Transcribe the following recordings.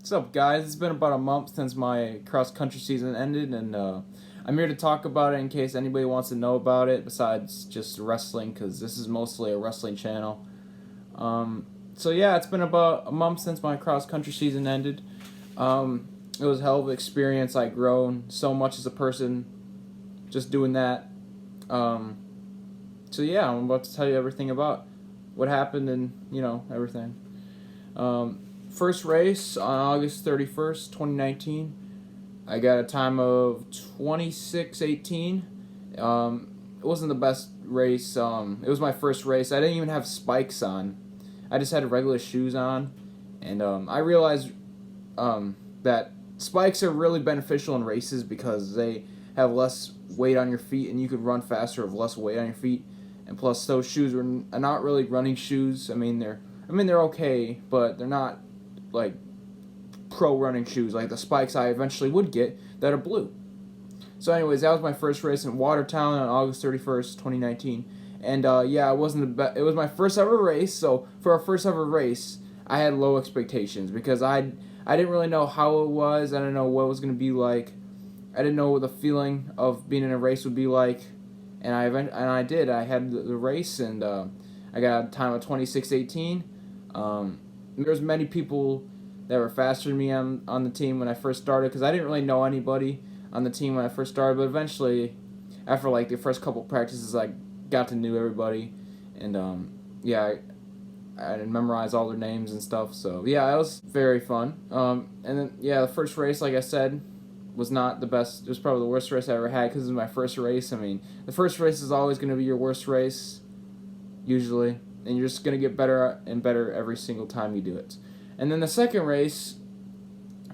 What's up, guys? It's been about a month since my cross country season ended, and I'm here to talk about it in case anybody wants to know about it besides just wrestling, because this is mostly a wrestling channel. So yeah, it's been about a month since my cross country season ended. It was a hell of an experience. I've grown so much as a person just doing that. So yeah, I'm about to tell you everything about what happened and everything. First race on August 31st, 2019. I got a time of 26:18. It wasn't the best race. It was my first race. I didn't even have spikes on. I just had regular shoes on. And I realized that spikes are really beneficial in races because they have less weight on your feet and you could run faster with less weight on your feet. And plus, those shoes are not really running shoes. They're okay, but they're not like pro running shoes like the spikes I eventually would get that are blue. So anyways, that was my first race in Watertown on August 31st, 2019. And yeah, it wasn't the best. It was my first ever race, so for a first ever race, I had low expectations because I didn't really know how it was. I didn't know what it was going to be like. I didn't know what the feeling of being in a race would be like. And I did. I had the race, and I got a time of 26:18. There was many people that were faster than me on the team when I first started because I didn't really know anybody on the team when I first started. But eventually, after like the first couple practices, I got to know everybody, and yeah, I memorized all their names and stuff. So yeah, it was very fun. And then yeah, the first race, like I said, was not the best. It was probably the worst race I ever had because it was my first race. The first race is always going to be your worst race, usually. And you're just going to get better and better every single time you do it. And then the second race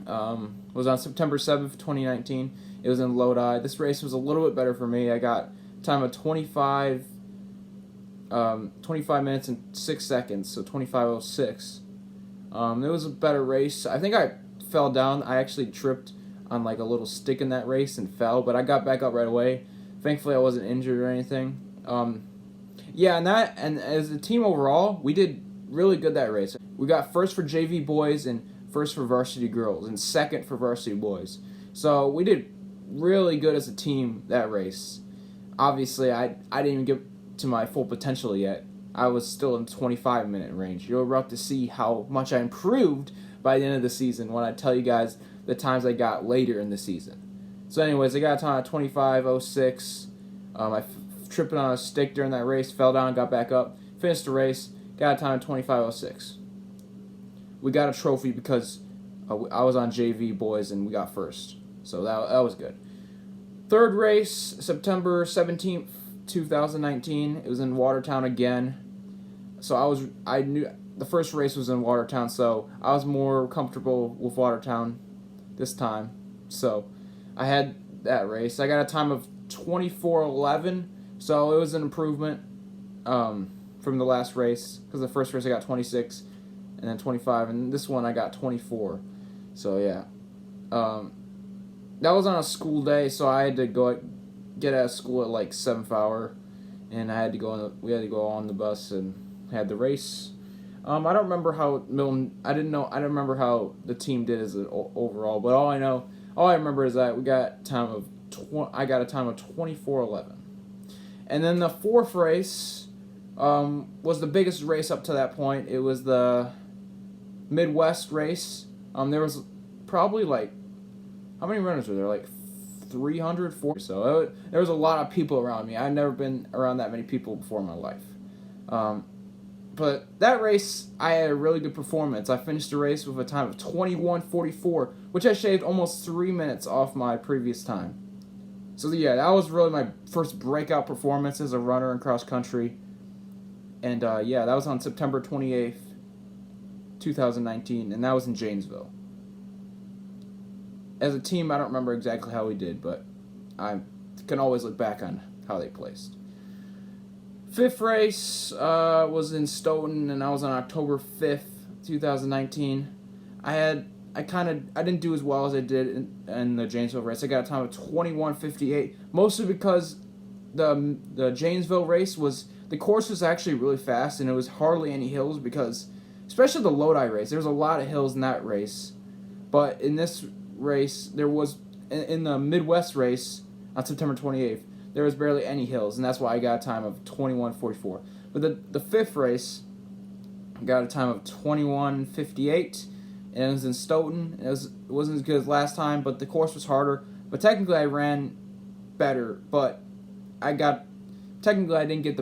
was on September 7th, 2019. It was in Lodi. This race was a little bit better for me. I got a time of 25 minutes and 6 seconds, so 25:06. It was a better race. I think I fell down. I actually tripped on like a little stick in that race and fell, but I got back up right away. Thankfully, I wasn't injured or anything. Yeah, and as a team overall, we did really good that race. We got first for JV boys and first for varsity girls and second for varsity boys. So we did really good as a team that race. Obviously, I didn't even get to my full potential yet. I was still in 25-minute range. You're about to see how much I improved by the end of the season when I tell you guys the times I got later in the season. So anyways, I got a time of 25:06. I tripping on a stick during that race, fell down, got back up, finished the race, got a time of 25:06. We got a trophy because I was on JV boys and we got first. So that was good. Third race, September 17th, 2019. It was in Watertown again. So I knew the first race was in Watertown, so I was more comfortable with Watertown this time. So I had that race. I got a time of 24:11. So it was an improvement from the last race because the first race I got 26 and then 25, and this one I got 24. So yeah, that was on a school day, so I had to get out of school at like 7th hour, and we had to go on the bus and had the race. I don't remember how Milton. I didn't remember how the team did as an overall, but all I remember is that I got a time of 24:11. And then the fourth race was the biggest race up to that point. It was the Midwest race. There was probably like, how many runners were there? Like 300, 400. So there was a lot of people around me. I'd never been around that many people before in my life. But that race, I had a really good performance. I finished the race with a time of 21:44, which I shaved almost 3 minutes off my previous time. So yeah, that was really my first breakout performance as a runner in cross country. And yeah, that was on September 28th, 2019, and that was in Janesville. As a team, I don't remember exactly how we did, but I can always look back on how they placed. Fifth race was in Stoughton, and I was on October 5th, 2019. I didn't do as well as I did in the Janesville race. I got a time of 21:58, mostly because the Janesville race the course was actually really fast, and it was hardly any hills because, especially the Lodi race, there was a lot of hills in that race. But in this race, there was, in the Midwest race on September 28th, there was barely any hills, and that's why I got a time of 21:44. But the fifth race, I got a time of 21:58, and it was in Stoughton. It wasn't as good as last time, but the course was harder. But technically, I ran better, but technically I didn't get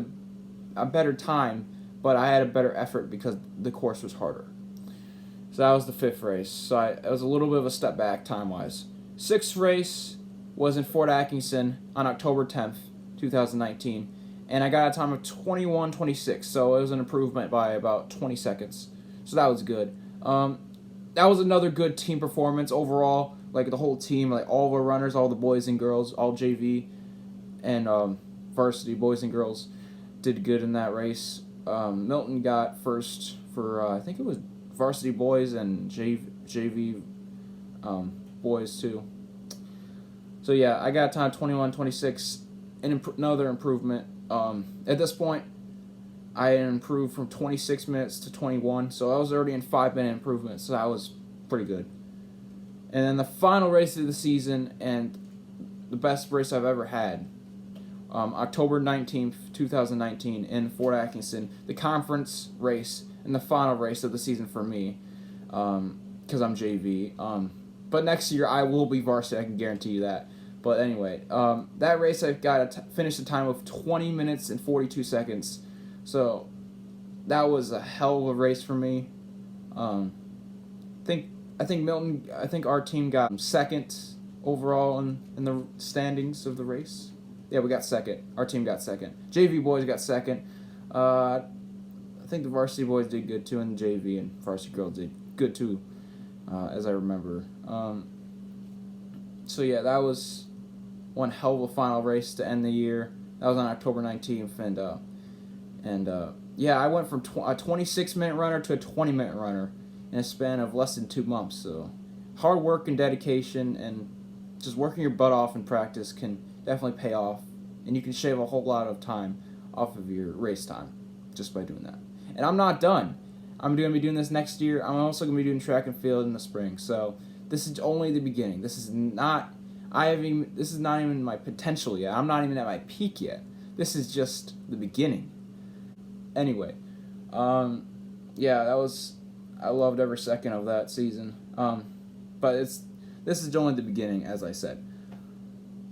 a better time, but I had a better effort because the course was harder. So that was the fifth race. So it was a little bit of a step back time-wise. Sixth race was in Fort Atkinson on October 10th, 2019, and I got a time of 21:26, so it was an improvement by about 20 seconds. So that was good. That was another good team performance overall. Like the whole team, like all the runners, all the boys and girls, all JV and varsity boys and girls did good in that race. Milton got first for I think it was varsity boys and JV boys too. So yeah, I got a time 21:26, and another improvement. At this point, I had improved from 26 minutes to 21, so I was already in 5-minute improvement, so that was pretty good. And then the final race of the season, and the best race I've ever had, October 19th, 2019, in Fort Atkinson, the conference race and the final race of the season for me, because I'm JV. But next year I will be varsity, I can guarantee you that. But anyway, that race I got finished a time of 20 minutes and 42 seconds. So that was a hell of a race for me. I think Milton, I think our team got second overall in the standings of the race. Yeah, we got second. Our team got second. JV boys got second. I think the varsity boys did good too, and the JV and varsity girls did good too, as I remember. So yeah, that was one hell of a final race to end the year. That was on October 19th, and yeah, I went from a 26-minute runner to a 20-minute runner in a span of less than 2 months. So hard work and dedication and just working your butt off in practice can definitely pay off, and you can shave a whole lot of time off of your race time just by doing that. And I'm not done. I'm going to be doing this next year. I'm also going to be doing track and field in the spring. So this is only the beginning. This is not even my potential yet. I'm not even at my peak yet. This is just the beginning. Anyway, yeah, I loved every second of that season. But this is only the beginning, as I said.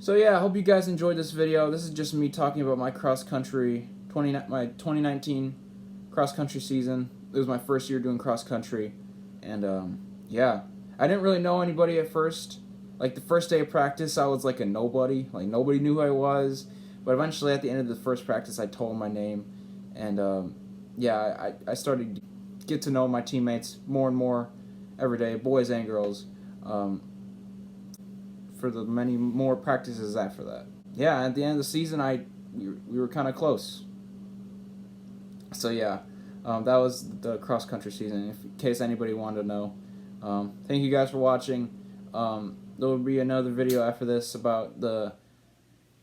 So yeah, I hope you guys enjoyed this video. This is just me talking about my cross-country, my 2019 cross-country season. It was my first year doing cross-country, and yeah, I didn't really know anybody at first. Like the first day of practice, I was like a nobody. Like nobody knew who I was. But eventually, at the end of the first practice, I told them my name, and yeah, I started to get to know my teammates more and more every day, boys and girls. For the many more practices after that. Yeah, at the end of the season, we were kind of close. So yeah, that was the cross-country season, in case anybody wanted to know. Thank you guys for watching. There will be another video after this about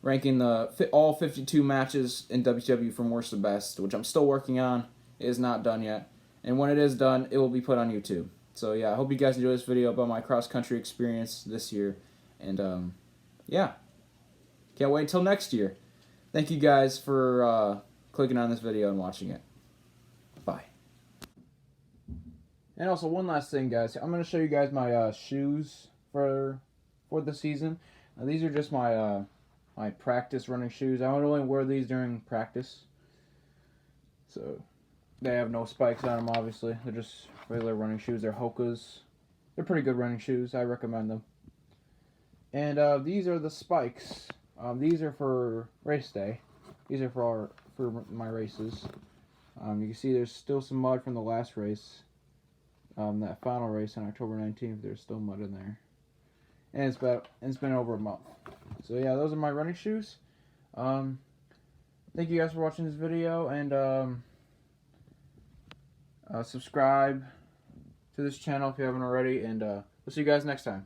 ranking all 52 matches in WCW from worst to best, which I'm still working on. It is not done yet. And when it is done, it will be put on YouTube. So yeah, I hope you guys enjoyed this video about my cross-country experience this year. And yeah, can't wait till next year. Thank you guys for clicking on this video and watching it. Bye. And also one last thing, guys. I'm going to show you guys my shoes for the season. Now, these are just my my practice running shoes. I would only wear these during practice. So they have no spikes on them, obviously. They're just regular running shoes. They're Hoka's. They're pretty good running shoes. I recommend them. And these are the spikes. These are for race day. These are for my races. You can see there's still some mud from the last race. That final race on October 19th, there's still mud in there. And it's been over a month. So yeah, those are my running shoes. Thank you guys for watching this video, and subscribe to this channel if you haven't already, and we'll see you guys next time.